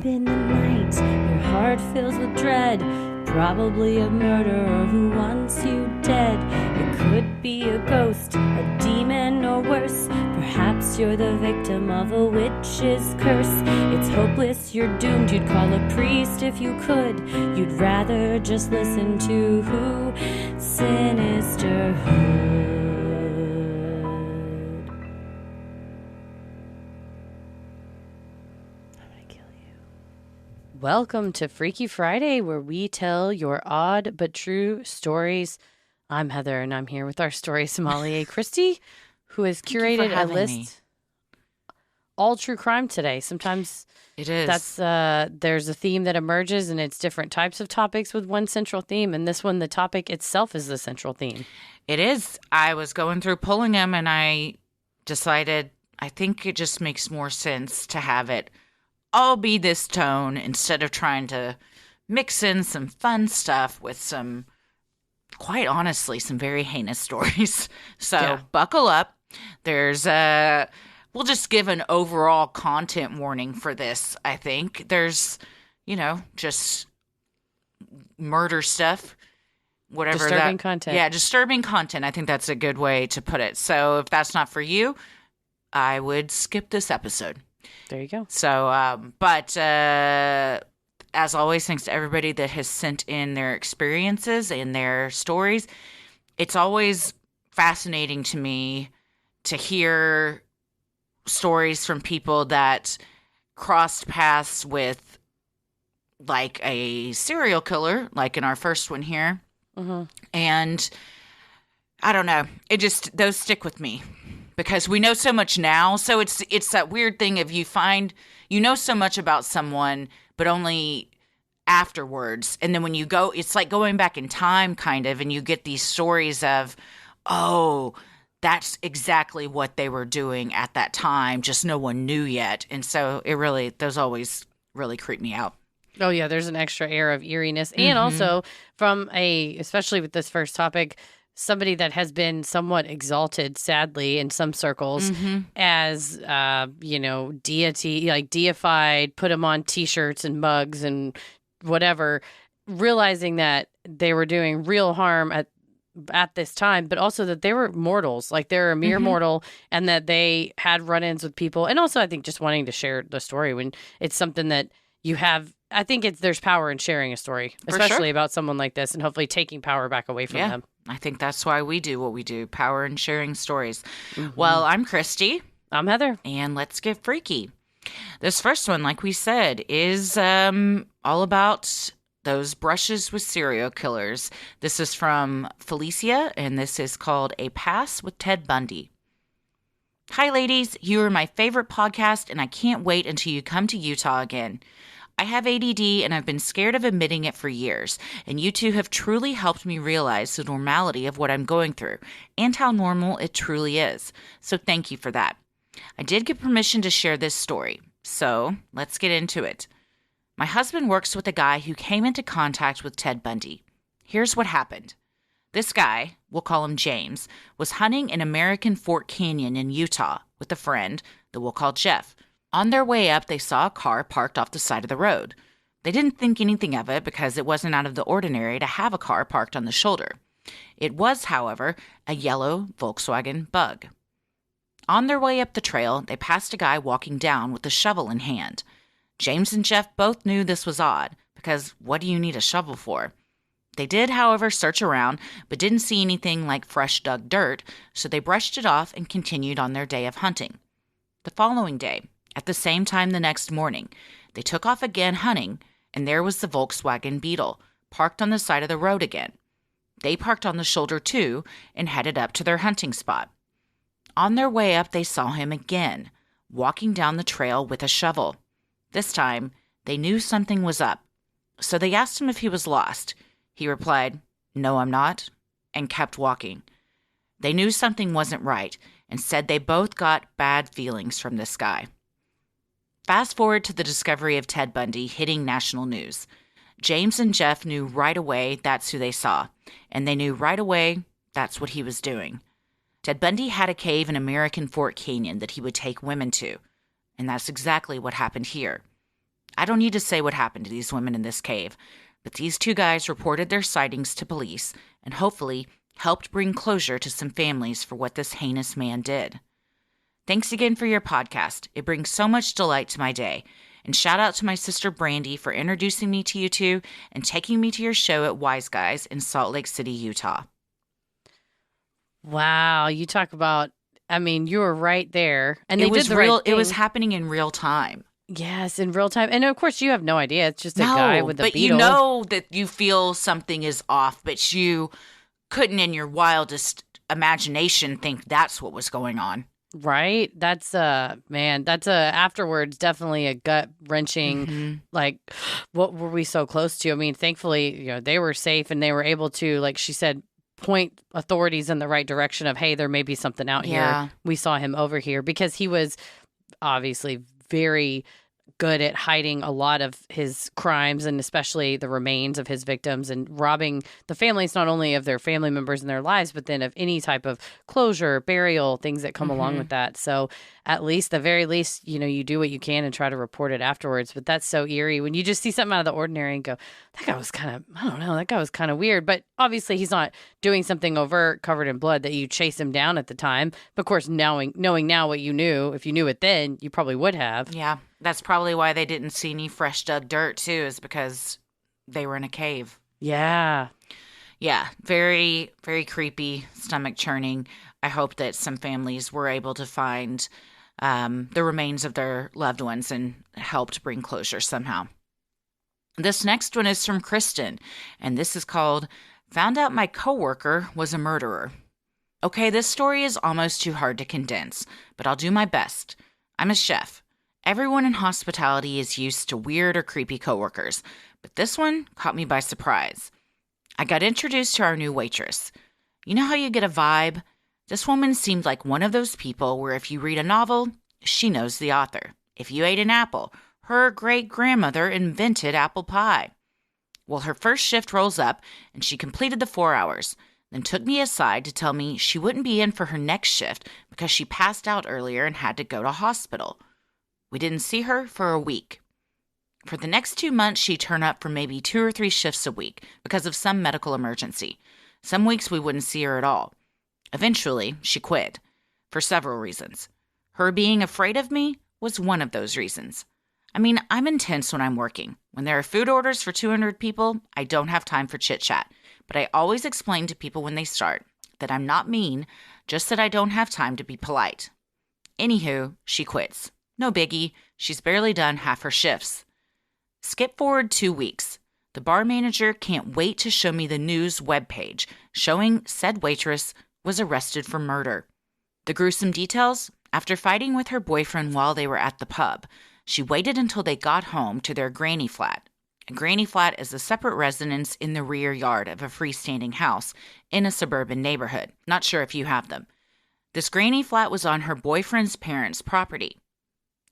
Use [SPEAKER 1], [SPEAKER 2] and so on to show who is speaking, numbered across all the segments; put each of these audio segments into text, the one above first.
[SPEAKER 1] in the night, your heart fills with dread. Probably a murderer who wants you dead. It could be a ghost, a demon, or worse. Perhaps you're the victim of a witch's curse. It's hopeless, you're doomed. You'd call a priest if you could. You'd rather just listen to who? Sinisterhood. Welcome to Freaky Friday, where we tell your odd but true stories. I'm Heather, and I'm here with our story sommelier, Christy, who has curated a list. All true crime today. Sometimes
[SPEAKER 2] it is.
[SPEAKER 1] There's a theme that emerges, and it's different types of topics with one central theme. And this one, the topic itself is the central theme.
[SPEAKER 2] It is. I was going through pulling them, and I decided I think it just makes more sense to have it all be this tone instead of trying to mix in some fun stuff with some, quite honestly, some very heinous stories. So Buckle up. We'll just give an overall content warning for this, I think. There's, just murder stuff, whatever.
[SPEAKER 1] Disturbing content.
[SPEAKER 2] Yeah, disturbing content. I think that's a good way to put it. So if that's not for you, I would skip this episode.
[SPEAKER 1] There you go.
[SPEAKER 2] So, as always, thanks to everybody that has sent in their experiences and their stories. It's always fascinating to me to hear stories from people that crossed paths with, like, a serial killer, like in our first one here. Mm-hmm. And I don't know. Those stick with me. Because we know so much now. So it's that weird thing of you know so much about someone, but only afterwards. And then when you go, it's like going back in time kind of, and you get these stories of, oh, that's exactly what they were doing at that time. Just no one knew yet. And so those always really creep me out.
[SPEAKER 1] Oh, yeah. There's an extra air of eeriness. And also from especially with this first topic, somebody that has been somewhat exalted, sadly, in some circles as, deity, like deified, put them on T-shirts and mugs and whatever, realizing that they were doing real harm at this time, but also that they were mortals, like they're a mere mortal, and that they had run-ins with people. And also, I think just wanting to share the story when it's something that you have. I think there's power in sharing a story, especially about someone like this, and hopefully taking power back away from them.
[SPEAKER 2] I think that's why we do what we do, power in sharing stories. Well, I'm Christy.
[SPEAKER 1] I'm Heather.
[SPEAKER 2] And let's get freaky. This first one, like we said, is all about those brushes with serial killers. This is from Felicia, and this is called A Pass with Ted Bundy. Hi, ladies. You are my favorite podcast, and I can't wait until you come to Utah again. I have ADD and I've been scared of admitting it for years, and you two have truly helped me realize the normality of what I'm going through and how normal it truly is. So thank you for that. I did get permission to share this story, so let's get into it. My husband works with a guy who came into contact with Ted Bundy. Here's what happened. This guy, we'll call him James, was hunting in American Fort Canyon in Utah with a friend that we'll call Jeff. On their way up, they saw a car parked off the side of the road. They didn't think anything of it because it wasn't out of the ordinary to have a car parked on the shoulder. It was, however, a yellow Volkswagen Bug. On their way up the trail, they passed a guy walking down with a shovel in hand. James and Jeff both knew this was odd, because what do you need a shovel for? They did, however, search around, but didn't see anything like fresh dug dirt, so they brushed it off and continued on their day of hunting. The following day, at the same time the next morning, they took off again hunting, and there was the Volkswagen Beetle, parked on the side of the road again. They parked on the shoulder too, and headed up to their hunting spot. On their way up, they saw him again, walking down the trail with a shovel. This time, they knew something was up, so they asked him if he was lost. He replied, "No, I'm not," and kept walking. They knew something wasn't right, and said they both got bad feelings from this guy. Fast forward to the discovery of Ted Bundy hitting national news. James and Jeff knew right away that's who they saw, and they knew right away that's what he was doing. Ted Bundy had a cave in American Fort Canyon that he would take women to, and that's exactly what happened here. I don't need to say what happened to these women in this cave, but these two guys reported their sightings to police and hopefully helped bring closure to some families for what this heinous man did. Thanks again for your podcast. It brings so much delight to my day. And shout out to my sister Brandy for introducing me to you two and taking me to your show at Wise Guys in Salt Lake City, Utah.
[SPEAKER 1] Wow. You talk about, I mean, you were right there. And
[SPEAKER 2] it was real. It was happening in real time.
[SPEAKER 1] Yes, in real time. And of course, you have no idea. It's just a guy with a beetle.
[SPEAKER 2] But you know that you feel something is off, but you couldn't in your wildest imagination think that's what was going on.
[SPEAKER 1] Right? That's afterwards definitely a gut wrenching, like, what were we so close to? I mean, thankfully, they were safe and they were able to, like she said, point authorities in the right direction of, hey, there may be something out here. We saw him over here, because he was obviously very good at hiding a lot of his crimes, and especially the remains of his victims, and robbing the families not only of their family members and their lives, but then of any type of closure, burial, things that come along with that. So at least, the very least, you do what you can and try to report it afterwards. But that's so eerie when you just see something out of the ordinary and go, that guy was kind of, I don't know, that guy was kind of weird. But obviously he's not doing something overt, covered in blood, that you chase him down at the time. But of course, knowing now what you knew, if you knew it then, you probably would have.
[SPEAKER 2] Yeah. That's probably why they didn't see any fresh dug dirt, too, is because they were in a cave.
[SPEAKER 1] Yeah.
[SPEAKER 2] Yeah. Very, very creepy, stomach churning. I hope that some families were able to find the remains of their loved ones and helped bring closure somehow. This next one is from Kristen, and this is called Found Out My Coworker Was a Murderer. Okay, this story is almost too hard to condense, but I'll do my best. I'm a chef. Everyone in hospitality is used to weird or creepy coworkers, but this one caught me by surprise. I got introduced to our new waitress. You know how you get a vibe? This woman seemed like one of those people where if you read a novel, she knows the author. If you ate an apple, her great-grandmother invented apple pie. Well, her first shift rolls up, and she completed the 4 hours, then took me aside to tell me she wouldn't be in for her next shift because she passed out earlier and had to go to hospital. We didn't see her for a week. For the next 2 months, she'd turn up for maybe 2 or 3 shifts a week because of some medical emergency. Some weeks we wouldn't see her at all. Eventually, she quit for several reasons. Her being afraid of me was one of those reasons. I mean, I'm intense when I'm working. When there are food orders for 200 people, I don't have time for chit-chat. But I always explain to people when they start that I'm not mean, just that I don't have time to be polite. Anywho, she quits. No biggie, she's barely done half her shifts. Skip forward 2 weeks. The bar manager can't wait to show me the news webpage showing said waitress was arrested for murder. The gruesome details? After fighting with her boyfriend while they were at the pub, she waited until they got home to their granny flat. A granny flat is a separate residence in the rear yard of a freestanding house in a suburban neighborhood. Not sure if you have them. This granny flat was on her boyfriend's parents' property.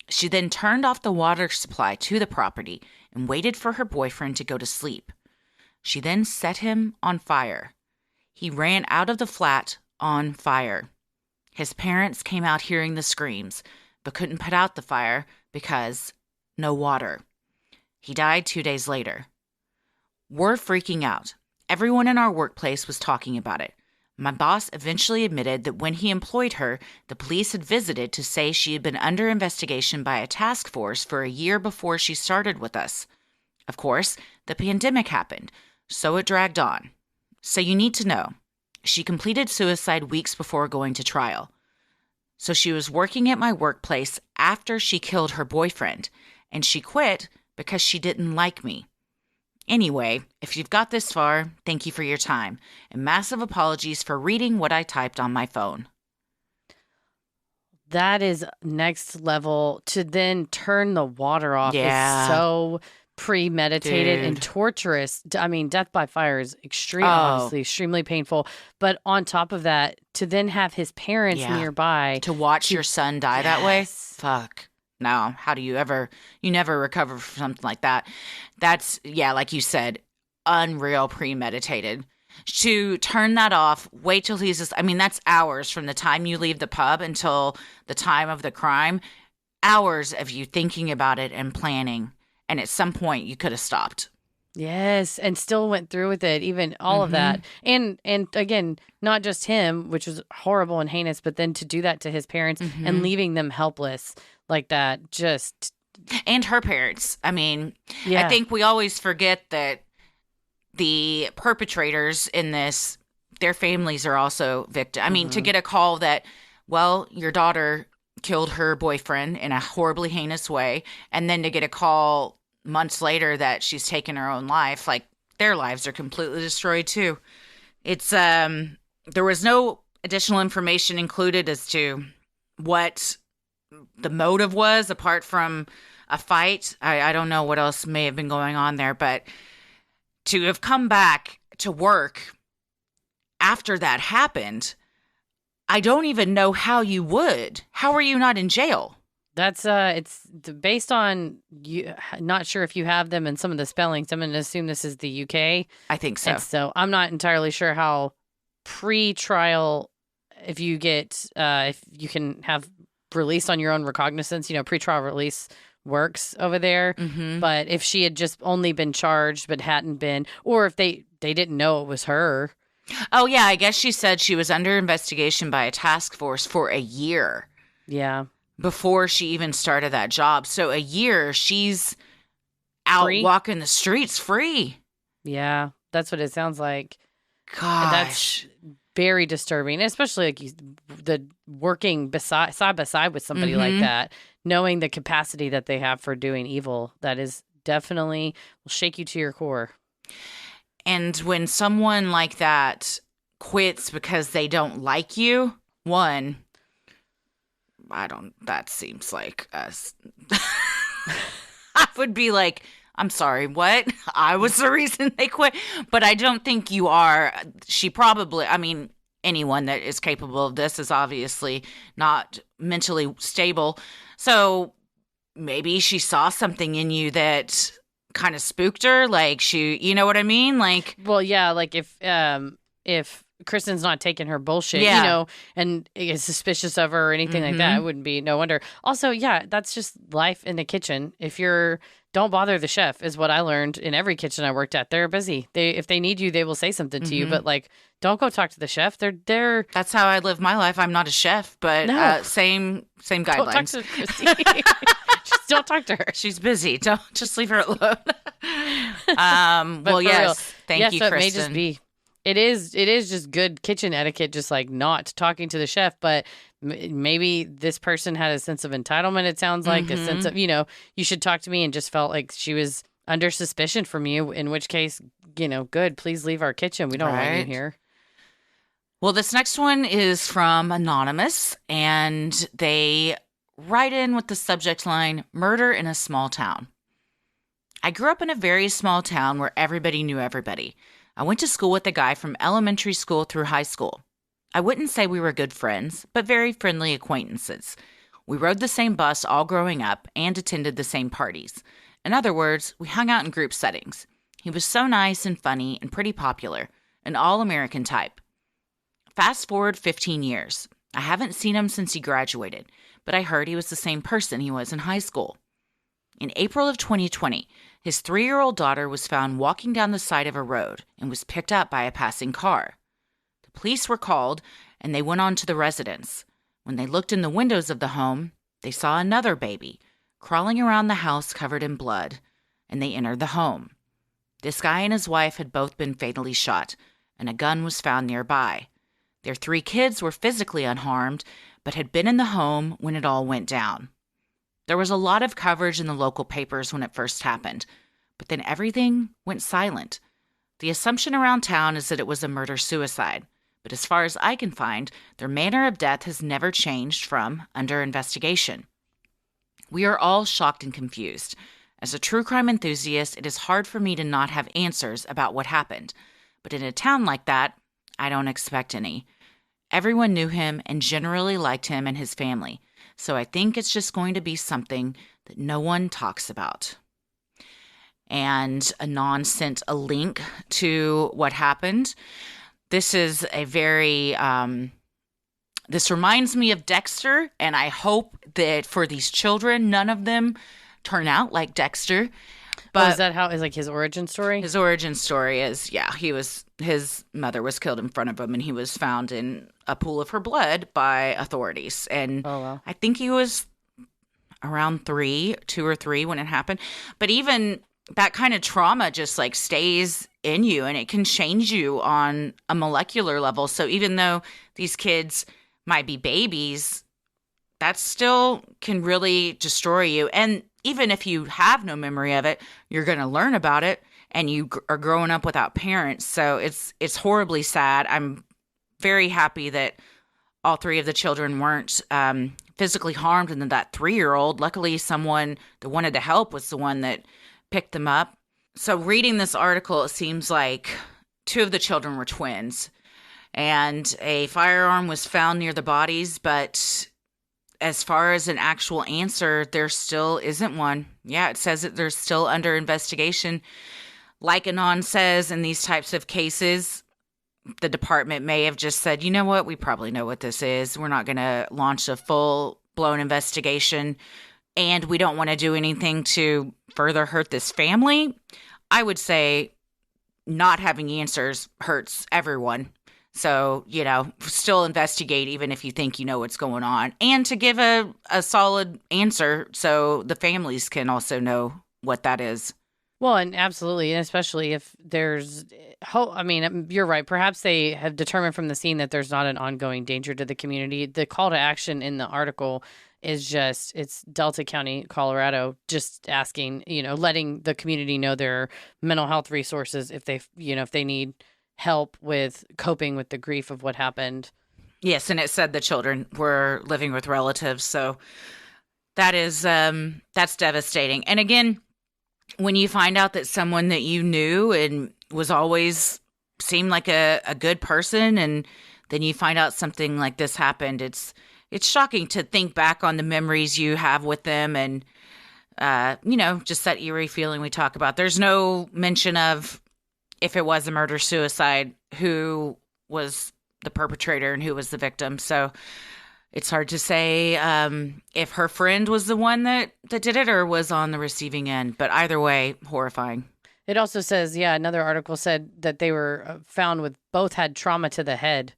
[SPEAKER 2] She then turned off the water supply to the property and waited for her boyfriend to go to sleep. She then set him on fire. He ran out of the flat on fire. His parents came out hearing the screams, but couldn't put out the fire because no water. He died 2 days later. We're freaking out. Everyone in our workplace was talking about it. My boss eventually admitted that when he employed her, the police had visited to say she had been under investigation by a task force for a year before she started with us. Of course, the pandemic happened, so it dragged on. So you need to know, she completed suicide weeks before going to trial. So she was working at my workplace after she killed her boyfriend, and she quit because she didn't like me. Anyway, if you've got this far, thank you for your time, and massive apologies for reading what I typed on my phone.
[SPEAKER 1] That is next level. To then turn the water off is so premeditated and torturous. I mean, death by fire is obviously extremely painful. But on top of that, to then have his parents nearby.
[SPEAKER 2] To watch your son die that way? Fuck. No, how do you never recover from something like that. That's, like you said, unreal premeditated. To turn that off, wait till that's hours from the time you leave the pub until the time of the crime. Hours of you thinking about it and planning. And at some point, you could have stopped.
[SPEAKER 1] Yes, and still went through with it, even all of that. And again, not just him, which was horrible and heinous, but then to do that to his parents and leaving them helpless like that, just...
[SPEAKER 2] And her parents. I mean,
[SPEAKER 1] Yeah.
[SPEAKER 2] I think we always forget that the perpetrators in this, their families are also victims. I mean, to get a call that, well, your daughter killed her boyfriend in a horribly heinous way, and then to get a call months later that she's taken her own life, like, their lives are completely destroyed too. It's there was no additional information included as to what the motive was apart from a fight. I don't know what else may have been going on there, but to have come back to work after that happened, I don't even know how you would. How are you not in jail?
[SPEAKER 1] That's it's based on you. Not sure if you have them and some of the spellings. I'm going to assume this is the UK.
[SPEAKER 2] I think so.
[SPEAKER 1] And so I'm not entirely sure how pre-trial, if you get, if you can have release on your own recognizance, pre-trial release works over there. But if she had just only been charged but hadn't been, or if they didn't know it was her.
[SPEAKER 2] Oh, yeah. I guess she said she was under investigation by a task force for a year.
[SPEAKER 1] Yeah.
[SPEAKER 2] Before she even started that job. So a year, she's out
[SPEAKER 1] Free?
[SPEAKER 2] walking the streets free.
[SPEAKER 1] Yeah. That's what it sounds like.
[SPEAKER 2] Gosh.
[SPEAKER 1] That's very disturbing, especially like the working side by side with somebody like that, knowing the capacity that they have for doing evil. That is definitely will shake you to your core.
[SPEAKER 2] And when someone like that quits because they don't like you, that seems like us. I would be like, I'm sorry, what? I was the reason they quit. But I don't think you are. She probably, anyone that is capable of this is obviously not mentally stable. So maybe she saw something in you that kind of spooked her. Like you know what I mean? Like,
[SPEAKER 1] well, yeah, like if Kristen's not taking her bullshit, and is suspicious of her or anything like that, it wouldn't be no wonder. Also, yeah, that's just life in the kitchen. Don't bother the chef is what I learned in every kitchen I worked at. They're busy. If they need you, they will say something to you, but like, don't go talk to the chef. They're
[SPEAKER 2] That's how I live my life. I'm not a chef, but
[SPEAKER 1] No.
[SPEAKER 2] same guidelines.
[SPEAKER 1] Don't talk to Christy. Just don't talk to her.
[SPEAKER 2] She's busy. Don't just leave her alone. Well,
[SPEAKER 1] for
[SPEAKER 2] yes.
[SPEAKER 1] real.
[SPEAKER 2] Thank you,
[SPEAKER 1] so
[SPEAKER 2] Kristen.
[SPEAKER 1] it may just be. It is just good kitchen etiquette, just like not talking to the chef, but maybe this person had a sense of entitlement. It sounds like a sense of, you should talk to me, and just felt like she was under suspicion from you, in which case, good, please leave our kitchen. We don't want you here.
[SPEAKER 2] Well, this next one is from Anonymous, and they write in with the subject line, "Murder in a Small Town." I grew up in a very small town where everybody knew everybody. I went to school with a guy from elementary school through high school. I wouldn't say we were good friends, but very friendly acquaintances. We rode the same bus all growing up and attended the same parties. In other words, we hung out in group settings. He was so nice and funny and pretty popular, an all-American type. Fast forward 15 years. I haven't seen him since he graduated, but I heard he was the same person he was in high school. In April of 2020, his 3-year-old daughter was found walking down the side of a road and was picked up by a passing car. The police were called, and they went on to the residence. When they looked in the windows of the home, they saw another baby crawling around the house covered in blood, and they entered the home. This guy and his wife had both been fatally shot, and a gun was found nearby. Their 3 kids were physically unharmed, but had been in the home when it all went down. There was a lot of coverage in the local papers when it first happened, but then everything went silent. The assumption around town is that it was a murder-suicide, but as far as I can find, their manner of death has never changed from under investigation. We are all shocked and confused. As a true crime enthusiast, it is hard for me to not have answers about what happened, but in a town like that, I don't expect any. Everyone knew him and generally liked him and his family. So I think it's just going to be something that no one talks about. And Anon sent a link to what happened. This is a very, this reminds me of Dexter, and I hope that for these children, none of them turn out like Dexter. But
[SPEAKER 1] is that how is like his origin story?
[SPEAKER 2] his origin story is, yeah, his mother was killed in front of him, and he was found in a pool of her blood by authorities. And
[SPEAKER 1] Oh, wow.
[SPEAKER 2] I think he was around 2 or 3 when it happened. But even that kind of trauma just like stays in you, and it can change you on a molecular level. So even though these kids might be babies, that still can really destroy you. And even if you have no memory of it, you're going to learn about it, and you are growing up without parents. So it's horribly sad. I'm very happy that all 3 of the children weren't physically harmed, and then that 3-year-old, luckily someone that wanted to help was the one that picked them up. So reading this article, it seems like 2 of the children were twins, and a firearm was found near the bodies, but as far as an actual answer, there still isn't one. Yeah, it says that they're still under investigation. Like Anon says, in these types of cases, the department may have just said, you know what, we probably know what this is. We're not going to launch a full-blown investigation, and we don't want to do anything to further hurt this family. I would say not having answers hurts everyone. So, still investigate even if you think you know what's going on, and to give a solid answer so the families can also know what that is.
[SPEAKER 1] Well, and absolutely, and especially if there's hope. I mean, you're right. Perhaps they have determined from the scene that there's not an ongoing danger to the community. The call to action in the article is it's Delta County, Colorado, just asking, letting the community know their mental health resources if they need help with coping with the grief of what happened.
[SPEAKER 2] Yes, and it said the children were living with relatives, so that is that's devastating. And again, when you find out that someone that you knew and was always seemed like a good person, and then you find out something like this happened, it's shocking to think back on the memories you have with them, and just that eerie feeling we talk about. There's no mention of, if it was a murder-suicide, who was the perpetrator and who was the victim. So it's hard to say if her friend was the one that did it or was on the receiving end. But either way, horrifying.
[SPEAKER 1] It also says, another article said that they were found with both had trauma to the head,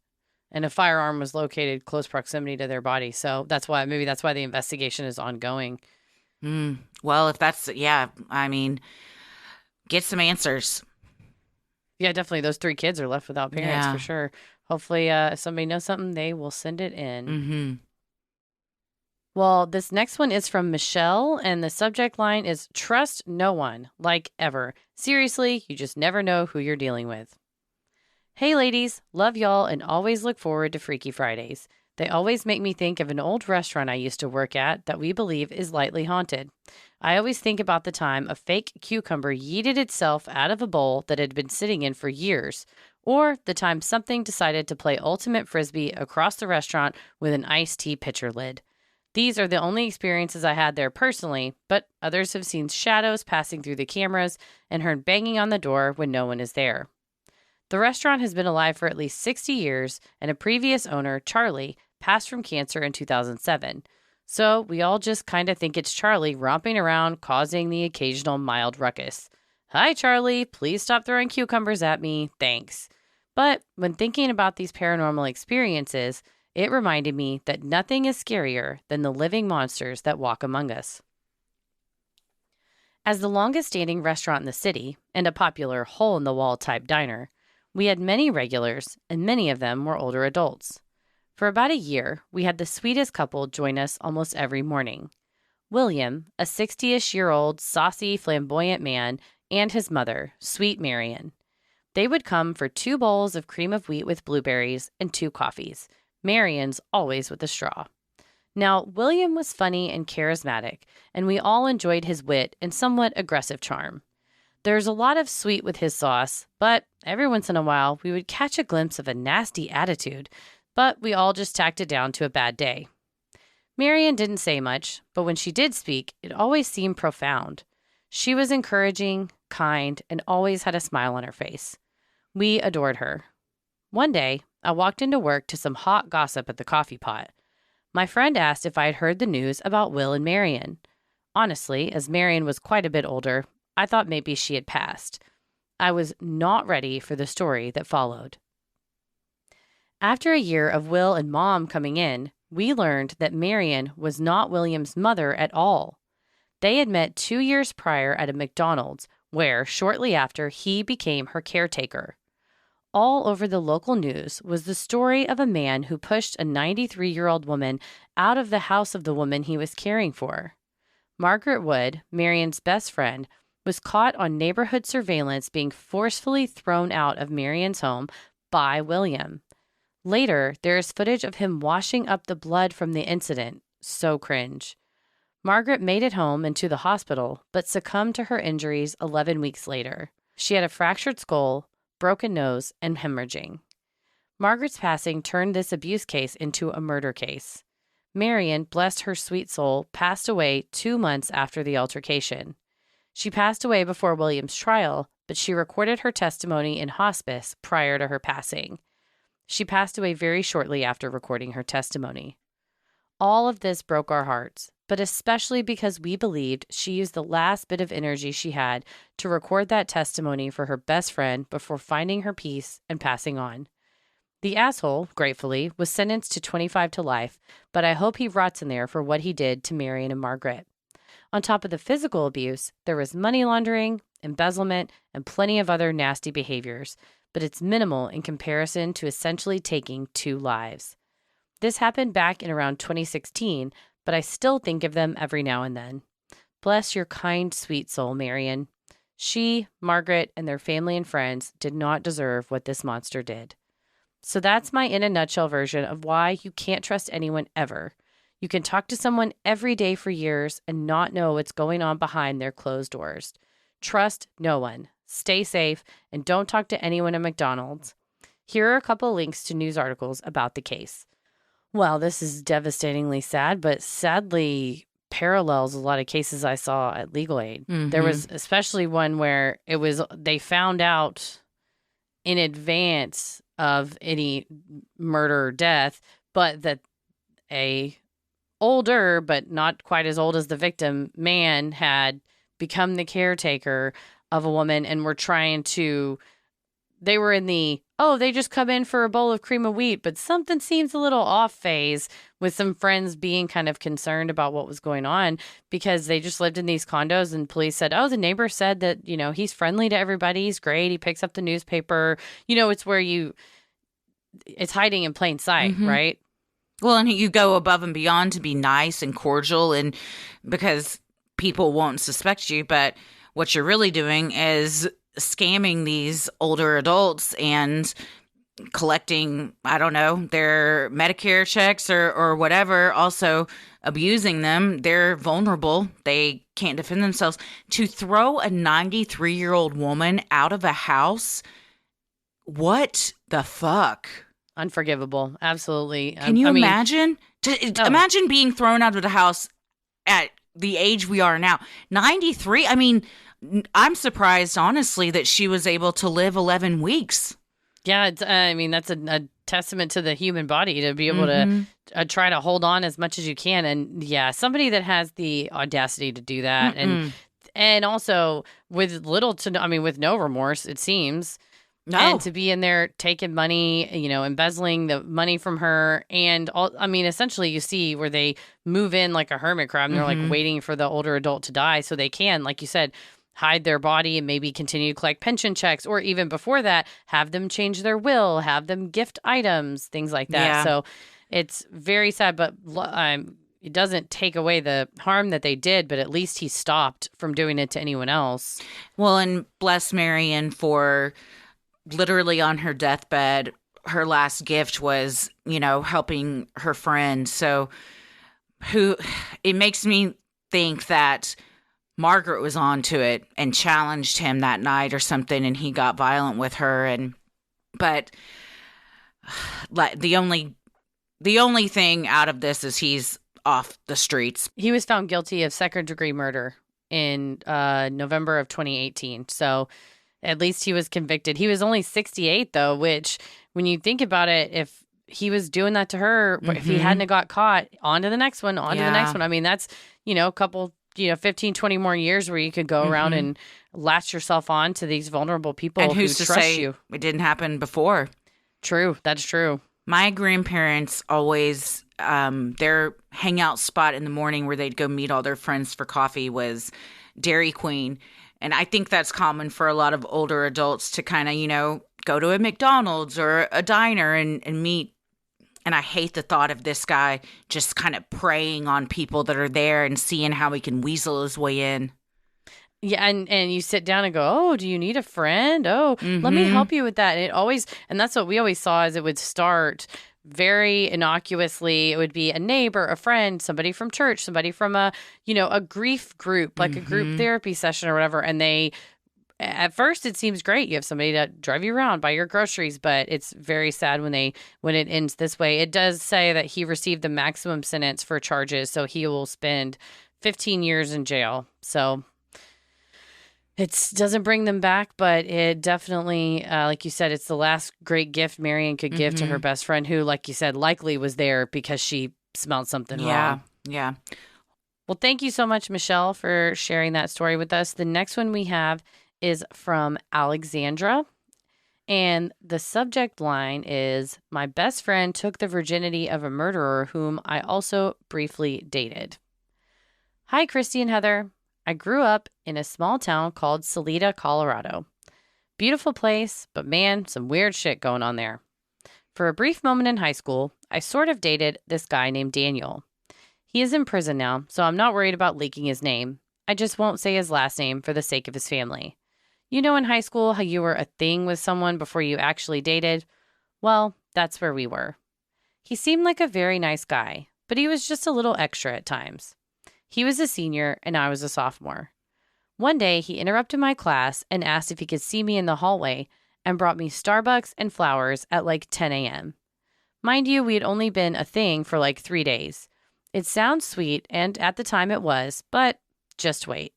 [SPEAKER 1] and a firearm was located close proximity to their body. So that's why the investigation is ongoing.
[SPEAKER 2] Well, if that's, get some answers.
[SPEAKER 1] Yeah, definitely. Those 3 kids are left without parents for sure. Hopefully, if somebody knows something, they will send it in.
[SPEAKER 2] Mm-hmm.
[SPEAKER 1] Well, this next one is from Michelle, and the subject line is "Trust no one, like ever. Seriously, you just never know who you're dealing with." Hey, ladies. Love y'all and always look forward to Freaky Fridays. They always make me think of an old restaurant I used to work at that we believe is lightly haunted. I always think about the time a fake cucumber yeeted itself out of a bowl that had been sitting in for years, or the time something decided to play ultimate frisbee across the restaurant with an iced tea pitcher lid. These are the only experiences I had there personally, but others have seen shadows passing through the cameras and heard banging on the door when no one is there. The restaurant has been alive for at least 60 years, and a previous owner, Charlie, passed from cancer in 2007. So we all just kind of think it's Charlie romping around causing the occasional mild ruckus. Hi, Charlie. Please stop throwing cucumbers at me. Thanks. But when thinking about these paranormal experiences, it reminded me that nothing is scarier than the living monsters that walk among us. As the longest-standing restaurant in the city and a popular hole-in-the-wall type diner, we had many regulars, and many of them were older adults. For about a year, we had the sweetest couple join us almost every morning. William, a 60-ish-year-old saucy, flamboyant man, and his mother, sweet Marion. They would come for 2 bowls of cream of wheat with blueberries and 2 coffees, Marion's always with a straw. Now, William was funny and charismatic, and we all enjoyed his wit and somewhat aggressive charm. There's a lot of sweet with his sauce, but every once in a while we would catch a glimpse of a nasty attitude, but we all just tacked it down to a bad day. Marion didn't say much, but when she did speak, it always seemed profound. She was encouraging, kind, and always had a smile on her face. We adored her. One day, I walked into work to some hot gossip at the coffee pot. My friend asked if I had heard the news about Will and Marion. Honestly, as Marion was quite a bit older, I thought maybe she had passed. I was not ready for the story that followed. After a year of Will and Mom coming in, we learned that Marion was not William's mother at all. They had met 2 years prior at a McDonald's, where, shortly after, he became her caretaker. All over the local news was the story of a man who pushed a 93-year-old woman out of the house of the woman he was caring for. Margaret Wood, Marion's best friend, was caught on neighborhood surveillance being forcefully thrown out of Marion's home by William. Later, there is footage of him washing up the blood from the incident. So cringe. Margaret made it home and to the hospital, but succumbed to her injuries 11 weeks later. She had a fractured skull, broken nose, and hemorrhaging. Margaret's passing turned this abuse case into a murder case. Marion, bless her sweet soul, passed away 2 months after the altercation. She passed away before William's trial, but she recorded her testimony in hospice prior to her passing. She passed away very shortly after recording her testimony. All of this broke our hearts, but especially because we believed she used the last bit of energy she had to record that testimony for her best friend before finding her peace and passing on. The asshole, gratefully, was sentenced to 25 to life, but I hope he rots in there for what he did to Marion and Margaret. On top of the physical abuse, there was money laundering, embezzlement, and plenty of other nasty behaviors, but it's minimal in comparison to essentially taking 2 lives. This happened back in around 2016, but I still think of them every now and then. Bless your kind, sweet soul, Marion. She, Margaret, and their family and friends did not deserve what this monster did. So that's my in a nutshell version of why you can't trust anyone ever. You can talk to someone every day for years and not know what's going on behind their closed doors. Trust no one. Stay safe, and don't talk to anyone at McDonald's. Here are a couple links to news articles about the case. Well, this is devastatingly sad, but sadly parallels a lot of cases I saw at Legal Aid.
[SPEAKER 2] Mm-hmm.
[SPEAKER 1] There was especially one where they found out in advance of any murder or death, but that a older, but not quite as old as the victim, man had become the caretaker of a woman and they were in the, they just come in for a bowl of cream of wheat, but something seems a little off phase with some friends being kind of concerned about what was going on because they just lived in these condos and police said, the neighbor said that, he's friendly to everybody. He's great. He picks up the newspaper. It's where it's hiding in plain sight,
[SPEAKER 2] mm-hmm.
[SPEAKER 1] right?
[SPEAKER 2] Well, and you go above and beyond to be nice and cordial and because people won't suspect you, but what you're really doing is scamming these older adults and collecting, I don't know, their Medicare checks or whatever, also abusing them. They're vulnerable. They can't defend themselves. To throw a 93-year-old woman out of a house, what the fuck?
[SPEAKER 1] Unforgivable. Absolutely.
[SPEAKER 2] Can you imagine? Imagine being thrown out of the house at the age we are now. 93? I mean, I'm surprised, honestly, that she was able to live 11 weeks.
[SPEAKER 1] Yeah, that's a testament to the human body to be able
[SPEAKER 2] mm-hmm.
[SPEAKER 1] to try to hold on as much as you can. And yeah, somebody that has the audacity to do that and also with with no remorse, it seems. No. And to be in there taking money, embezzling the money from her. And essentially you see where they move in like a hermit crab and they're
[SPEAKER 2] mm-hmm.
[SPEAKER 1] like waiting for the older adult to die so they can, like you said, hide their body and maybe continue to collect pension checks, or even before that, have them change their will, have them gift items, things like that.
[SPEAKER 2] Yeah.
[SPEAKER 1] So it's very sad, but it doesn't take away the harm that they did, but at least he stopped from doing it to anyone else.
[SPEAKER 2] Well, and bless Marion for literally on her deathbed, her last gift was, helping her friend. So it makes me think that Margaret was onto it and challenged him that night or something, and he got violent with her. But like the only thing out of this is he's off the streets.
[SPEAKER 1] He was found guilty of second-degree murder in November of 2018. So at least he was convicted. He was only 68, though, which when you think about it, if he was doing that to her, if he hadn't got caught, on to the next one, to the next one. That's, a couple 15, 20 more years where you could go around and latch yourself on to these vulnerable people
[SPEAKER 2] And who's
[SPEAKER 1] who
[SPEAKER 2] to
[SPEAKER 1] trust
[SPEAKER 2] say
[SPEAKER 1] you.
[SPEAKER 2] it didn't happen before?
[SPEAKER 1] True. That's true.
[SPEAKER 2] My grandparents always, their hangout spot in the morning where they'd go meet all their friends for coffee was Dairy Queen. And I think that's common for a lot of older adults to kind of, go to a McDonald's or a diner and meet. And I hate the thought of this guy just kind of preying on people that are there and seeing how he can weasel his way in.
[SPEAKER 1] Yeah, and you sit down and go, oh, do you need a friend? Oh, let me help you with that. And that's what we always saw is it would start very innocuously. It would be a neighbor, a friend, somebody from church, somebody from a grief group, like a group therapy session or whatever. And at first it seems great. You have somebody to drive you around, buy your groceries, but it's very sad when it ends this way. It does say that he received the maximum sentence for charges, so he will spend 15 years in jail. So it doesn't bring them back, but it definitely, like you said, it's the last great gift Marion could give to her best friend who, like you said, likely was there because she smelled something wrong.
[SPEAKER 2] Yeah.
[SPEAKER 1] Well, thank you so much, Michelle, for sharing that story with us. The next one we have is from Alexandra. And the subject line is, my best friend took the virginity of a murderer whom I also briefly dated. Hi, Christy and Heather. I grew up in a small town called Salida, Colorado. Beautiful place, but man, some weird shit going on there. For a brief moment in high school, I sort of dated this guy named Daniel. He is in prison now, so I'm not worried about leaking his name. I just won't say his last name for the sake of his family. You know in high school how you were a thing with someone before you actually dated? Well, that's where we were. He seemed like a very nice guy, but he was just a little extra at times. He was a senior and I was a sophomore. One day, he interrupted my class and asked if he could see me in the hallway and brought me Starbucks and flowers at like 10 a.m. Mind you, we had only been a thing for like 3 days. It sounds sweet, and at the time it was, but just wait.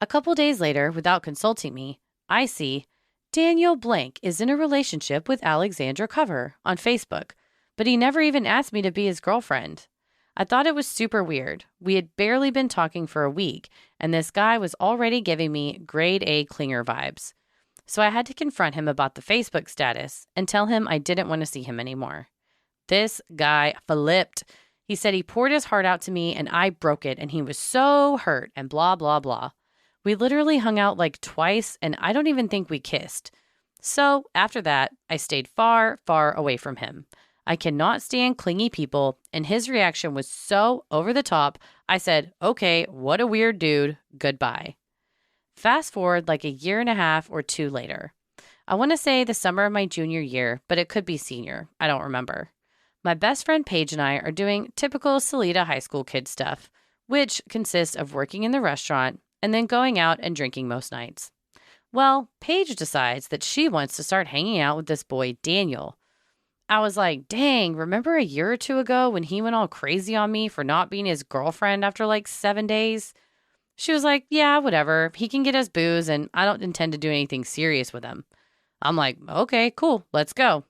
[SPEAKER 1] A couple days later, without consulting me, I see Daniel Blank is in a relationship with Alexandra Cover on Facebook, but he never even asked me to be his girlfriend. I thought it was super weird. We had barely been talking for a week, and this guy was already giving me grade A clinger vibes. So I had to confront him about the Facebook status and tell him I didn't want to see him anymore. This guy flipped. He said he poured his heart out to me and I broke it and he was so hurt and blah, blah, blah. We literally hung out like twice and I don't even think we kissed. So after that, I stayed far, far away from him. I cannot stand clingy people, and his reaction was so over the top, I said, okay, what a weird dude, goodbye. Fast forward like a year and a half or 2 later. I want to say the summer of my junior year, but it could be senior. I don't remember. My best friend Paige and I are doing typical Salida high school kid stuff, which consists of working in the restaurant and then going out and drinking most nights. Well, Paige decides that she wants to start hanging out with this boy, Daniel. I was like, dang, remember a year or 2 ago when he went all crazy on me for not being his girlfriend after like 7 days? She was like, yeah, whatever. He can get us booze and I don't intend to do anything serious with him. I'm like, okay, cool, let's go.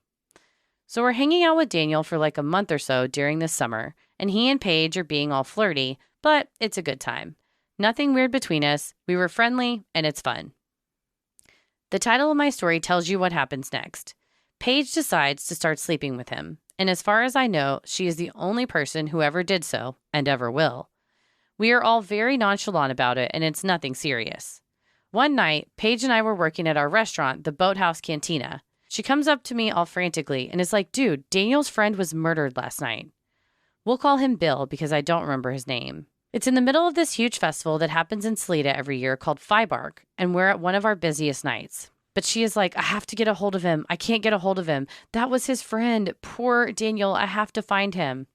[SPEAKER 1] So we're hanging out with Daniel for like a month or so during this summer, and he and Paige are being all flirty, but it's a good time. Nothing weird between us. We were friendly, and it's fun. The title of my story tells you what happens next. Paige decides to start sleeping with him, and as far as I know, she is the only person who ever did so and ever will. We are all very nonchalant about it, and it's nothing serious. One night, Paige and I were working at our restaurant, the Boathouse Cantina. She comes up to me all frantically and is like, dude, Daniel's friend was murdered last night. We'll call him Bill because I don't remember his name. It's in the middle of this huge festival that happens in Salida every year called Fibark, and we're at one of our busiest nights. But she is like, I have to get a hold of him. I can't get a hold of him. That was his friend. Poor Daniel. I have to find him.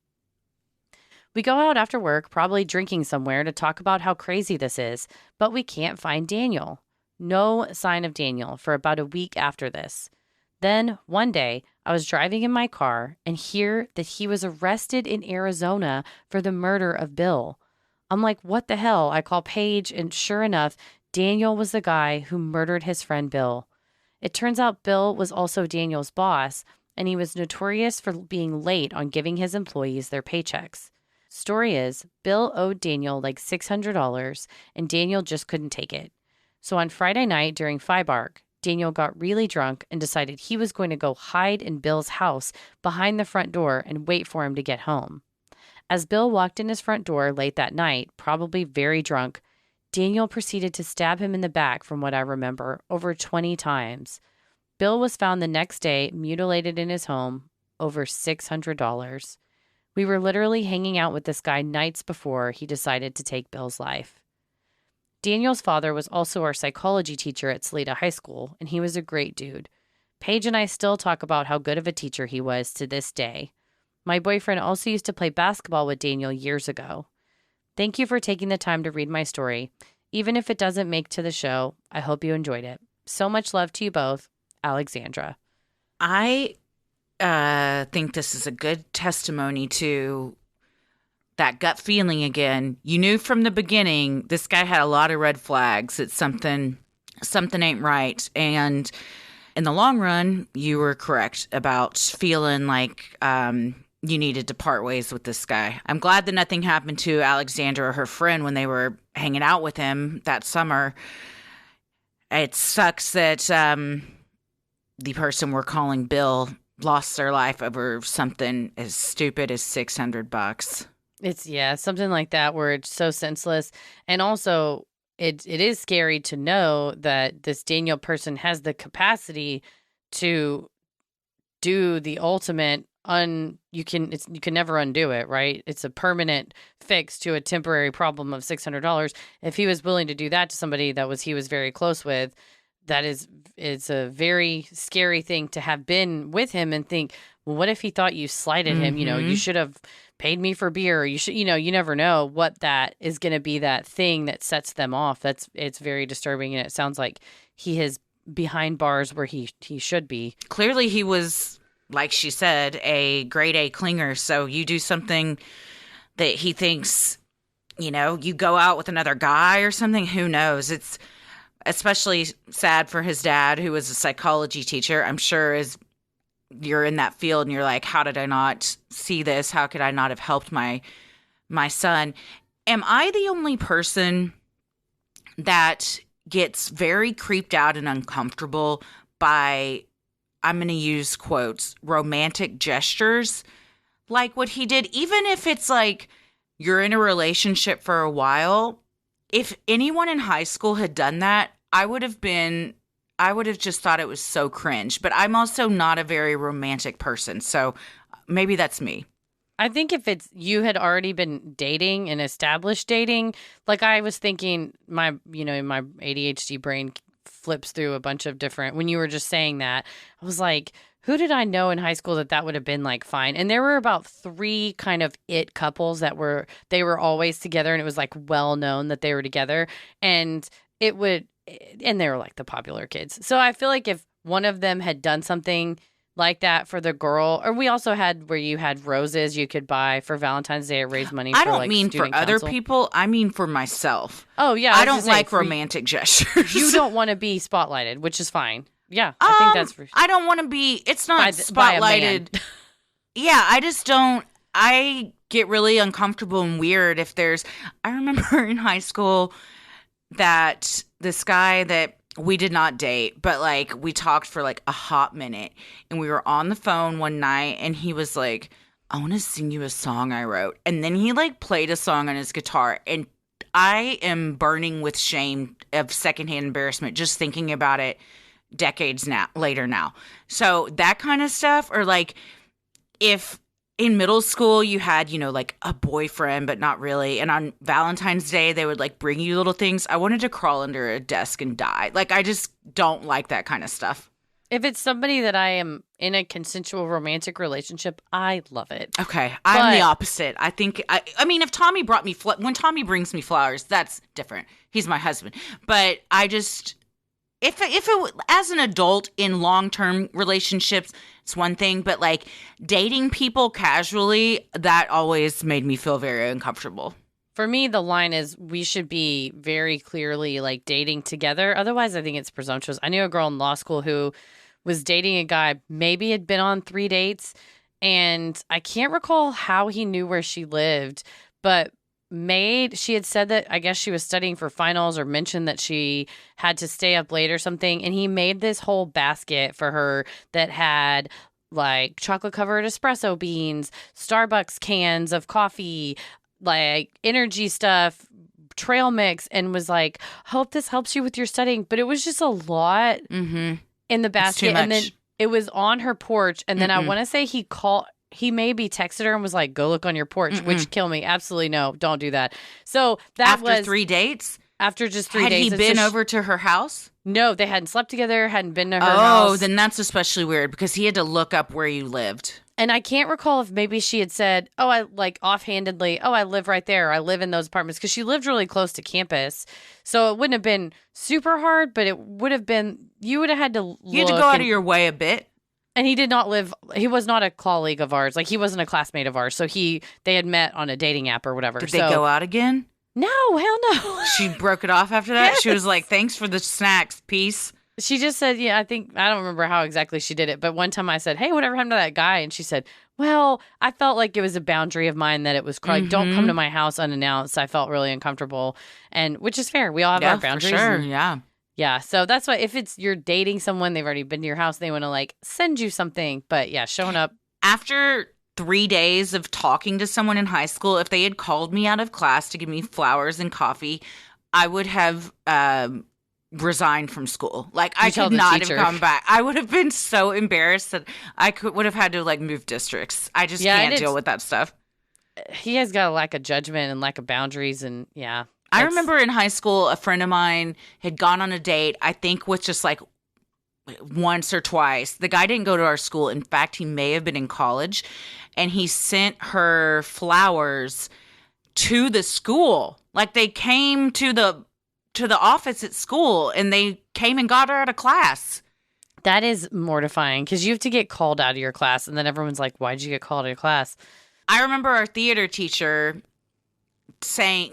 [SPEAKER 1] We go out after work, probably drinking somewhere to talk about how crazy this is, but we can't find Daniel. No sign of Daniel for about a week after this. Then, one day, I was driving in my car and hear that he was arrested in Arizona for the murder of Bill. I'm like, what the hell? I call Paige, and sure enough, Daniel was the guy who murdered his friend Bill. It turns out Bill was also Daniel's boss, and he was notorious for being late on giving his employees their paychecks. Story is, Bill owed Daniel like $600, and Daniel just couldn't take it. So on Friday night during Fibark, Daniel got really drunk and decided he was going to go hide in Bill's house behind the front door and wait for him to get home. As Bill walked in his front door late that night, probably very drunk, Daniel proceeded to stab him in the back, from what I remember, over 20 times. Bill was found the next day mutilated in his home, over $600. We were literally hanging out with this guy nights before he decided to take Bill's life. Daniel's father was also our psychology teacher at Salida High School, and he was a great dude. Paige and I still talk about how good of a teacher he was to this day. My boyfriend also used to play basketball with Daniel years ago. Thank you for taking the time to read my story. Even if it doesn't make to the show, I hope you enjoyed it. So much love to you both, Alexandra.
[SPEAKER 2] I think this is a good testimony to that gut feeling again. You knew from the beginning this guy had a lot of red flags. It's something ain't right. And in the long run, you were correct about feeling like you needed to part ways with this guy. I'm glad that nothing happened to Alexandra or her friend when they were hanging out with him that summer. It sucks that the person we're calling Bill lost their life over something as stupid as $600.
[SPEAKER 1] It's something like that where it's so senseless. And also it is scary to know that this Daniel person has the capacity to do the ultimate you can never undo it, right? It's a permanent fix to a temporary problem of $600. If he was willing to do that to somebody he was very close with, it's a very scary thing to have been with him and think, well, what if he thought you slighted him? You should have paid me for beer. You should, you never know what that is going to be, that thing that sets them off. It's very disturbing. And it sounds like he is behind bars where he should be.
[SPEAKER 2] Clearly he was, like she said, a grade A clinger. So you do something that he thinks, you go out with another guy or something. Who knows? It's especially sad for his dad, who was a psychology teacher. I'm sure you're in that field and you're like, how did I not see this? How could I not have helped my son? Am I the only person that gets very creeped out and uncomfortable by, I'm going to use quotes, romantic gestures like what he did? Even if it's like you're in a relationship for a while, if anyone in high school had done that, I would have just thought it was so cringe. But I'm also not a very romantic person, so maybe that's me.
[SPEAKER 1] I think if you had already been dating and established dating, like I was thinking, my ADHD brain flips through a bunch of different, when you were just saying that, I was like, who did I know in high school that would have been like fine? And there were about 3 kind of it couples they were always together, and it was like well known that they were together, and they were like the popular kids. So I feel like if one of them had done something like that for the girl, or we also had where you had roses you could buy for Valentine's Day or raise money for
[SPEAKER 2] I don't
[SPEAKER 1] like
[SPEAKER 2] mean for other
[SPEAKER 1] council.
[SPEAKER 2] People, I mean for myself.
[SPEAKER 1] Oh yeah,
[SPEAKER 2] I don't like romantic gestures.
[SPEAKER 1] You don't want to be spotlighted, which is fine. Yeah, I think that's.
[SPEAKER 2] I don't want to be. It's not spotlighted. Yeah, I just don't. I get really uncomfortable and weird if there's. I remember in high school that this guy that we did not date, but like we talked for like a hot minute, and we were on the phone one night, and he was like, "I want to sing you a song I wrote," and then he like played a song on his guitar, and I am burning with shame of secondhand embarrassment just thinking about it. Decades later now. So that kind of stuff, or like if in middle school you had, like a boyfriend, but not really. And on Valentine's Day, they would like bring you little things. I wanted to crawl under a desk and die. Like, I just don't like that kind of stuff.
[SPEAKER 1] If it's somebody that I am in a consensual romantic relationship, I love it.
[SPEAKER 2] Okay. I'm the opposite. I think, I mean, if Tommy brought me, when Tommy brings me flowers, that's different. He's my husband. But I just, If it as an adult in long-term relationships, it's one thing, but like dating people casually, that always made me feel very uncomfortable.
[SPEAKER 1] For me, the line is we should be very clearly like dating together. Otherwise, I think it's presumptuous. I knew a girl in law school who was dating a guy, maybe had been on 3 dates, And I can't recall how he knew where she lived, but she had said that I guess she was studying for finals or mentioned that she had to stay up late or something. And he made this whole basket for her that had like chocolate covered espresso beans, Starbucks cans of coffee, like energy stuff, trail mix, and was like, hope this helps you with your studying. But it was just a lot in the basket. And then it was on her porch. And then I want to say he maybe texted her and was like, go look on your porch, which kill me. Absolutely no, don't do that. So that was...
[SPEAKER 2] After 3 dates?
[SPEAKER 1] After just 3 days.
[SPEAKER 2] Had he been over to her house?
[SPEAKER 1] No, they hadn't slept together, hadn't been to her house.
[SPEAKER 2] Oh, then that's especially weird because he had to look up where you lived.
[SPEAKER 1] And I can't recall if maybe she had said, offhandedly, I live right there. I live in those apartments because she lived really close to campus. So it wouldn't have been super hard, but it would have been, you would have had to look.
[SPEAKER 2] You had to go out of your way a bit.
[SPEAKER 1] And he was not a colleague of ours. Like, he wasn't a classmate of ours. So they had met on a dating app or whatever.
[SPEAKER 2] Did they go out again?
[SPEAKER 1] No, hell no.
[SPEAKER 2] She broke it off after that?
[SPEAKER 1] Yes.
[SPEAKER 2] She was like, thanks for the snacks, peace.
[SPEAKER 1] She just said, I don't remember how exactly she did it. But one time I said, hey, whatever happened to that guy? And she said, well, I felt like it was a boundary of mine that it was like, don't come to my house unannounced. I felt really uncomfortable. And which is fair. We all have our boundaries.
[SPEAKER 2] For sure.
[SPEAKER 1] Yeah. So that's why if you're dating someone, they've already been to your house, they want to like send you something. But yeah, showing up.
[SPEAKER 2] After 3 days of talking to someone in high school, if they had called me out of class to give me flowers and coffee, I would have resigned from school. Like, I could not have come back. I would have been so embarrassed that I would have had to like move districts. I just can't deal with that stuff.
[SPEAKER 1] He has got a lack of judgment and lack of boundaries, and yeah.
[SPEAKER 2] I remember in high school, a friend of mine had gone on a date, I think with just like once or twice. The guy didn't go to our school. In fact, he may have been in college. And he sent her flowers to the school. Like, they came to the office at school and they came and got her out of class.
[SPEAKER 1] That is mortifying because you have to get called out of your class. And then everyone's like, why'd you get called out of your class?
[SPEAKER 2] I remember our theater teacher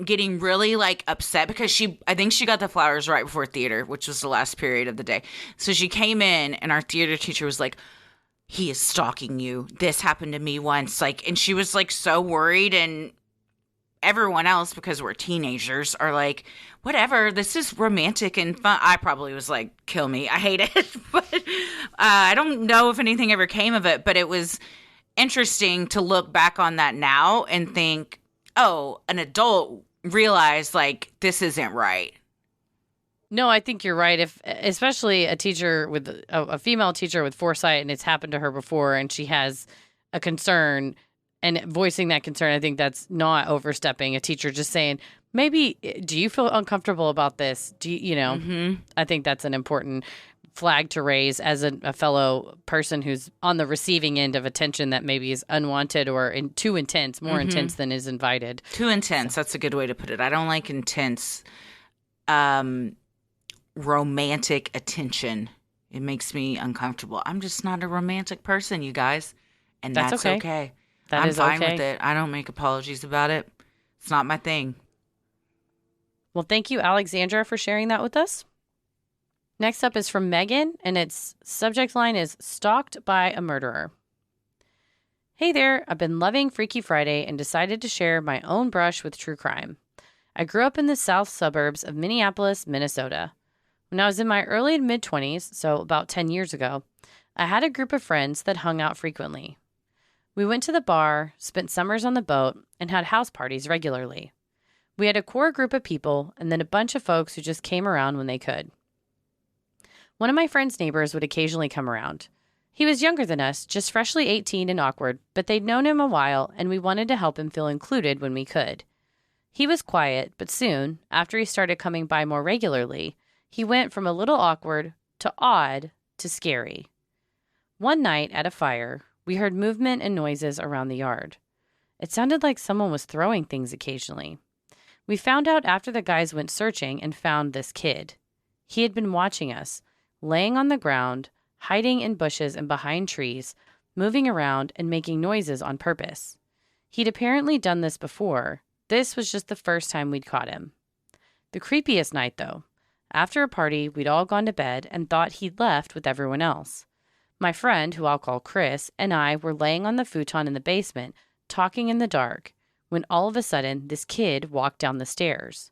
[SPEAKER 2] getting really like upset because I think she got the flowers right before theater, which was the last period of the day. So she came in and our theater teacher was like, he is stalking you. This happened to me once. Like, and she was like so worried, and everyone else, because we're teenagers, are like, whatever, this is romantic and fun. I probably was like, kill me. I hate it. But I don't know if anything ever came of it, but it was interesting to look back on that now and think, oh, an adult realized like this isn't right.
[SPEAKER 1] No, I think you're right. Especially a teacher with a female teacher with foresight, and it's happened to her before, and she has a concern and voicing that concern, I think that's not overstepping. A teacher just saying, maybe, do you feel uncomfortable about this? Do you, I think that's an important flag to raise as a fellow person who's on the receiving end of attention that maybe is unwanted or too intense, more intense than is invited.
[SPEAKER 2] Too intense. That's a good way to put it. I don't like intense romantic attention. It makes me uncomfortable. I'm just not a romantic person, you guys. And that's okay. I'm fine with it. I don't make apologies about it. It's not my thing.
[SPEAKER 1] Well, thank you, Alexandra, for sharing that with us. Next up is from Megan, and its subject line is Stalked by a Murderer. Hey there, I've been loving Freaky Friday and decided to share my own brush with true crime. I grew up in the south suburbs of Minneapolis, Minnesota. When I was in my early and mid-20s, so about 10 years ago, I had a group of friends that hung out frequently. We went to the bar, spent summers on the boat, and had house parties regularly. We had a core group of people and then a bunch of folks who just came around when they could. One of my friend's neighbors would occasionally come around. He was younger than us, just freshly 18 and awkward, but they'd known him a while and we wanted to help him feel included when we could. He was quiet, but soon, after he started coming by more regularly, he went from a little awkward to odd to scary. One night at a fire, we heard movement and noises around the yard. It sounded like someone was throwing things occasionally. We found out after the guys went searching and found this kid. He had been watching us, laying on the ground, hiding in bushes and behind trees, moving around and making noises on purpose. He'd apparently done this before. This was just the first time we'd caught him. The creepiest night, though. After a party, we'd all gone to bed and thought he'd left with everyone else. My friend, who I'll call Chris, and I were laying on the futon in the basement, talking in the dark, when all of a sudden this kid walked down the stairs.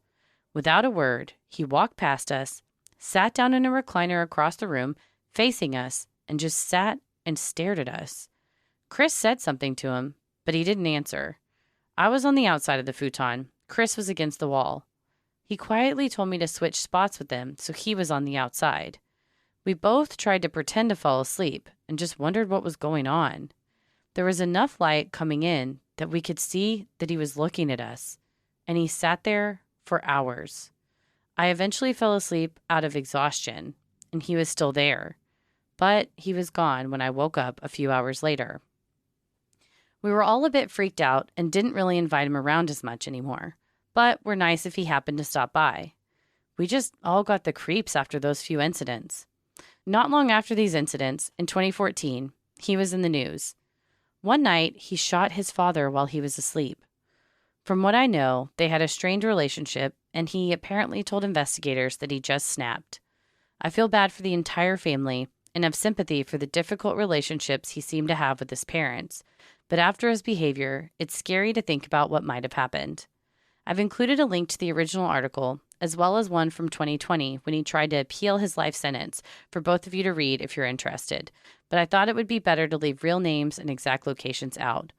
[SPEAKER 1] Without a word, he walked past us, sat down in a recliner across the room, facing us, and just sat and stared at us. Chris said something to him, but he didn't answer. I was on the outside of the futon. Chris was against the wall. He quietly told me to switch spots with him, so he was on the outside. We both tried to pretend to fall asleep and just wondered what was going on. There was enough light coming in that we could see that he was looking at us, and he sat there for hours. I eventually fell asleep out of exhaustion, and he was still there, but he was gone when I woke up a few hours later. We were all a bit freaked out and didn't really invite him around as much anymore, but were nice if he happened to stop by. We just all got the creeps after those few incidents. Not long after these incidents, in 2014, he was in the news. One night, he shot his father while he was asleep. From what I know, they had a strained relationship, and he apparently told investigators that he just snapped. I feel bad for the entire family and have sympathy for the difficult relationships he seemed to have with his parents, but after his behavior, it's scary to think about what might have happened. I've included a link to the original article, as well as one from 2020 when he tried to appeal his life sentence, for both of you to read if you're interested, but I thought it would be better to leave real names and exact locations out.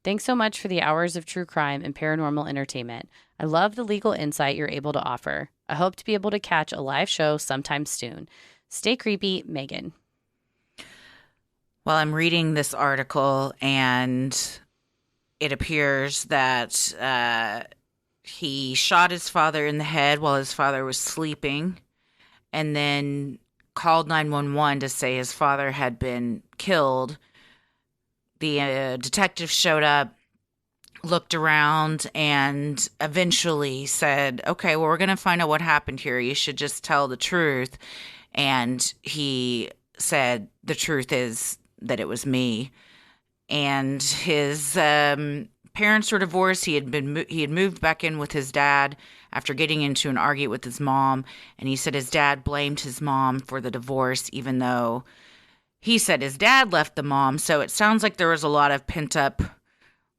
[SPEAKER 1] Thanks so much for the hours of true crime and paranormal entertainment. I love the legal insight you're able to offer. I hope to be able to catch a live show sometime soon. Stay creepy, Megan.
[SPEAKER 2] Well, I'm reading this article, and it appears that he shot his father in the head while his father was sleeping, and then called 911 to say his father had been killed. The detective showed up, looked around, and eventually said, okay, well, we're going to find out what happened here. You should just tell the truth. And he said, the truth is that it was me. And his parents were divorced. He had moved back in with his dad after getting into an argument with his mom. And he said his dad blamed his mom for the divorce, even though he said his dad left the mom. So it sounds like there was a lot of pent-up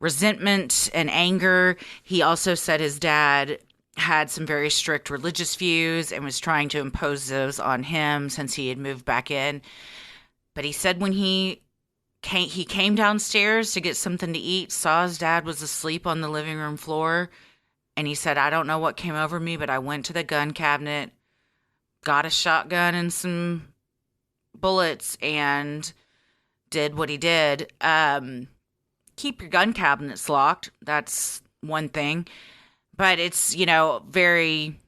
[SPEAKER 2] resentment and anger. He also said his dad had some very strict religious views and was trying to impose those on him since he had moved back in. But he said when he came downstairs to get something to eat, saw his dad was asleep on the living room floor, and he said, I don't know what came over me, but I went to the gun cabinet, got a shotgun and some bullets, and did what he did. Keep your gun cabinets locked. That's one thing. But it's, very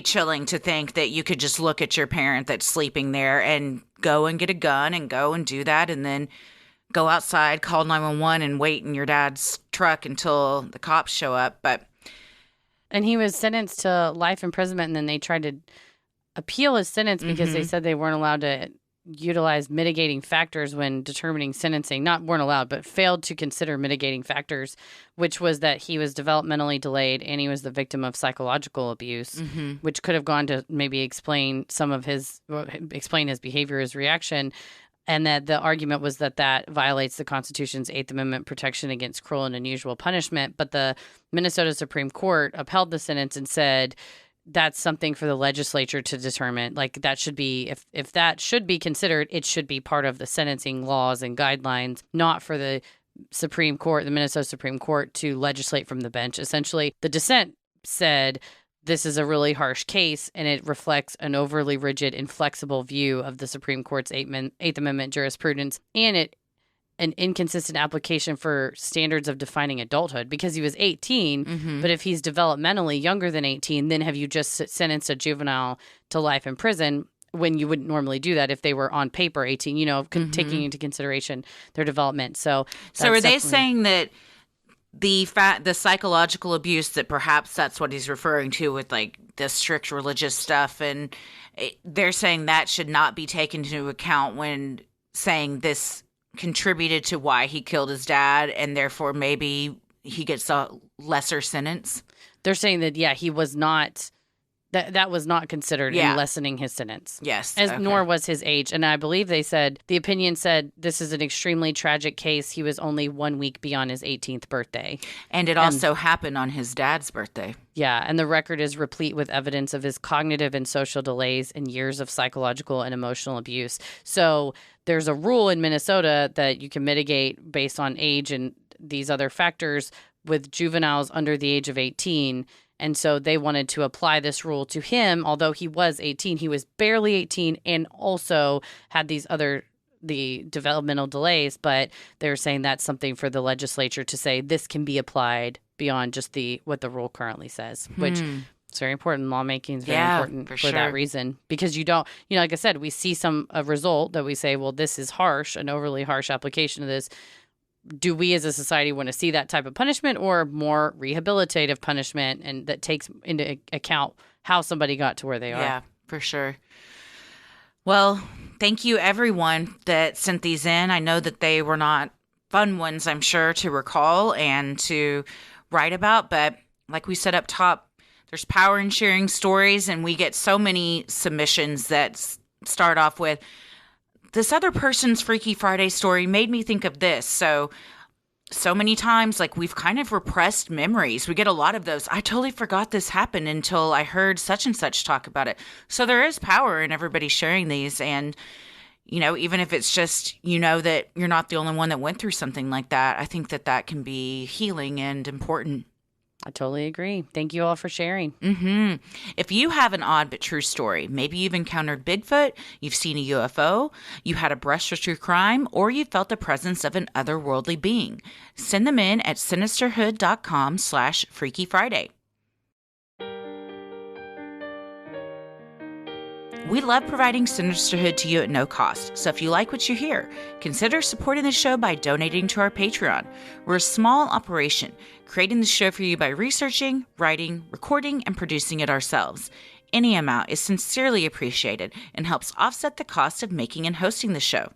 [SPEAKER 2] chilling to think that you could just look at your parent that's sleeping there and go and get a gun and go and do that, and then go outside, call 911, and wait in your dad's truck until the cops show up.
[SPEAKER 1] And he was sentenced to life imprisonment, and then they tried to appeal his sentence because they said they weren't allowed to utilize mitigating factors when determining sentencing. Not weren't allowed, but failed to consider mitigating factors, which was that he was developmentally delayed and he was the victim of psychological abuse, which could have gone to maybe explain his behavior, his reaction. And that the argument was that violates the Constitution's 8th Amendment protection against cruel and unusual punishment. But the Minnesota Supreme Court upheld the sentence and said that's something for the legislature to determine. Like, that should be, if that should be considered, it should be part of the sentencing laws and guidelines, not for the Supreme Court, the Minnesota Supreme Court, to legislate from the bench. Essentially, the dissent said this is a really harsh case, and it reflects an overly rigid, inflexible view of the Supreme Court's Eighth Amendment jurisprudence, and an inconsistent application for standards of defining adulthood, because he was 18, but if he's developmentally younger than 18, then have you just sentenced a juvenile to life in prison when you wouldn't normally do that if they were on paper 18, taking into consideration their development. So
[SPEAKER 2] are they saying that the psychological abuse, that perhaps that's what he's referring to with like the strict religious stuff, and they're saying that should not be taken into account when saying this contributed to why he killed his dad, and therefore maybe he gets a lesser sentence?
[SPEAKER 1] They're saying that, he was not That was not considered in lessening his sentence.
[SPEAKER 2] Yes.
[SPEAKER 1] Nor was his age. And I believe they said, the opinion said, this is an extremely tragic case. He was only 1 week beyond his 18th birthday.
[SPEAKER 2] And it also happened on his dad's birthday.
[SPEAKER 1] Yeah. And the record is replete with evidence of his cognitive and social delays and years of psychological and emotional abuse. So there's a rule in Minnesota that you can mitigate based on age and these other factors with juveniles under the age of 18. And so they wanted to apply this rule to him. Although he was 18, he was barely 18 and also had the developmental delays. But they're saying that's something for the legislature to say this can be applied beyond just what the rule currently says, which is very important. Lawmaking is very important for that reason, because you don't, like I said, we see a result that we say, well, this is harsh, an overly harsh application of this. Do we as a society want to see that type of punishment or more rehabilitative punishment, and that takes into account how somebody got to where they are?
[SPEAKER 2] Yeah, for sure. Well, thank you everyone that sent these in. I know that they were not fun ones, I'm sure, to recall and to write about, but like we said up top, there's power in sharing stories, and we get so many submissions that start off with, this other person's Freaky Friday story made me think of this. So many times, like, we've kind of repressed memories. We get a lot of those. I totally forgot this happened until I heard such and such talk about it. So there is power in everybody sharing these. And, even if it's just, that you're not the only one that went through something like that, I think that can be healing and important.
[SPEAKER 1] I totally agree. Thank you all for sharing.
[SPEAKER 2] Mm-hmm. If you have an odd but true story, maybe you've encountered Bigfoot, you've seen a UFO, you had a brush with true crime, or you felt the presence of an otherworldly being, send them in at sinisterhood.com/Freaky Friday. We love providing Sinisterhood to you at no cost, so if you like what you hear, consider supporting the show by donating to our Patreon. We're a small operation, creating the show for you by researching, writing, recording, and producing it ourselves. Any amount is sincerely appreciated and helps offset the cost of making and hosting the show.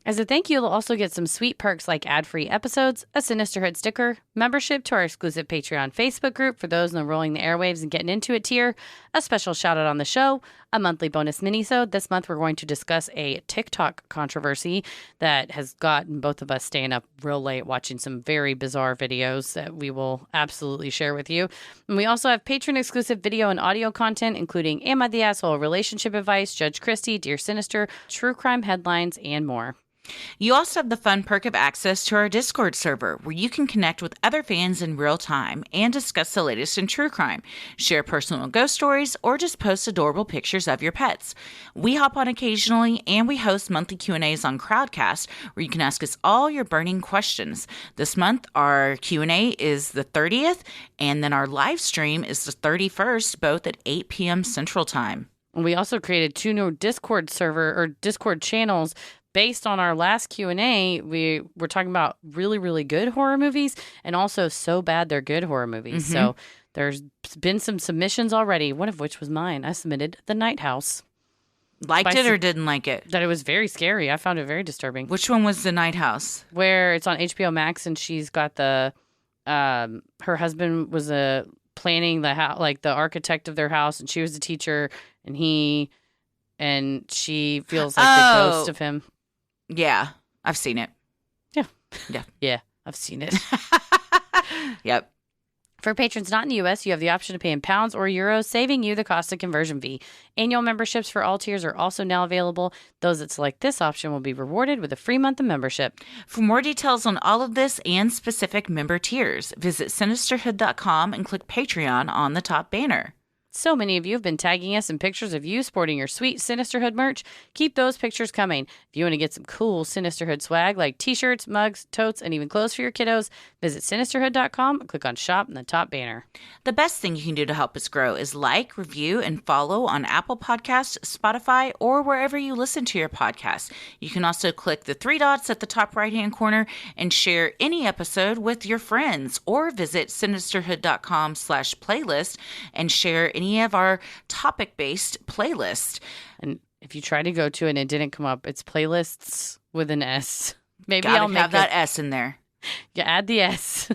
[SPEAKER 1] As a thank you, you'll also get some sweet perks like ad-free episodes, a Sinisterhood sticker, membership to our exclusive Patreon Facebook group for those in the Rolling the Airwaves and Getting Into It tier, a special shout-out on the show, a monthly bonus mini-sode. This month, we're going to discuss a TikTok controversy that has gotten both of us staying up real late watching some very bizarre videos that we will absolutely share with you. And we also have patron-exclusive video and audio content, including Am I the Asshole?, relationship advice, Judge Christie, Dear Sinister, true crime headlines, and more.
[SPEAKER 2] You also have the fun perk of access to our Discord server, where you can connect with other fans in real time and discuss the latest in true crime, share personal ghost stories, or just post adorable pictures of your pets. We hop on occasionally, and we host monthly Q&As on Crowdcast, where you can ask us all your burning questions. This month, our Q&A is the 30th, and then our live stream is the 31st, both at 8 p.m. Central Time.
[SPEAKER 1] We also created 2 new Discord channels. Based on our last Q&A, we were talking about really, really good horror movies and also so bad they're good horror movies. Mm-hmm. So there's been some submissions already, one of which was mine. I submitted The Night House.
[SPEAKER 2] Liked it or didn't like it?
[SPEAKER 1] That it was very scary. I found it very disturbing.
[SPEAKER 2] Which one was The Night House?
[SPEAKER 1] Where it's on HBO Max and she's got her husband was planning the house, like the architect of their house, and she was the teacher, and she feels like the ghost of him.
[SPEAKER 2] Yeah, I've seen it.
[SPEAKER 1] Yeah.
[SPEAKER 2] Yeah.
[SPEAKER 1] Yeah, I've seen it.
[SPEAKER 2] Yep.
[SPEAKER 1] For patrons not in the U.S., you have the option to pay in pounds or euros, saving you the cost of conversion fee. Annual memberships for all tiers are also now available. Those that select this option will be rewarded with a free month of membership.
[SPEAKER 2] For more details on all of this and specific member tiers, visit sinisterhood.com and click Patreon on the top banner.
[SPEAKER 1] So many of you have been tagging us in pictures of you sporting your sweet Sinisterhood merch. Keep those pictures coming. If you want to get some cool Sinisterhood swag like t-shirts, mugs, totes, and even clothes for your kiddos, visit sinisterhood.com and click on shop in the top banner.
[SPEAKER 2] The best thing you can do to help us grow is like, review, and follow on Apple Podcasts, Spotify, or wherever you listen to your podcasts. You can also click the 3 dots at the top right-hand corner and share any episode with your friends, or visit sinisterhood.com/playlist and share any of our topic-based playlists.
[SPEAKER 1] And if you try to go to it and it didn't come up, it's playlists with an S. Maybe
[SPEAKER 2] Gotta
[SPEAKER 1] I'll
[SPEAKER 2] have that S in there.
[SPEAKER 1] Yeah, add the S.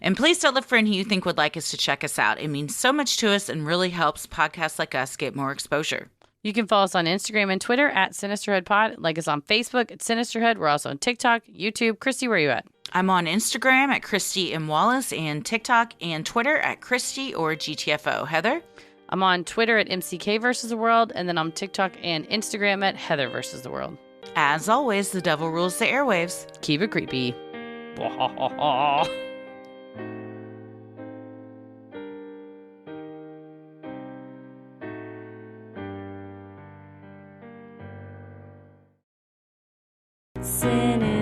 [SPEAKER 2] And please tell a friend who you think would like us to check us out. It means so much to us and really helps podcasts like us get more exposure.
[SPEAKER 1] You can follow us on Instagram and Twitter at Sinisterhood Pod. Like us on Facebook at Sinisterhood. We're also on TikTok, YouTube. Christy, where are you at?
[SPEAKER 2] I'm on Instagram at Christy M. Wallace and TikTok and Twitter at Christy or GTFO. Heather?
[SPEAKER 1] I'm on Twitter at MCK versus the world, and then on TikTok and Instagram at Heather versus the world.
[SPEAKER 2] As always, the devil rules the airwaves.
[SPEAKER 1] Keep it creepy. Sinisterhood.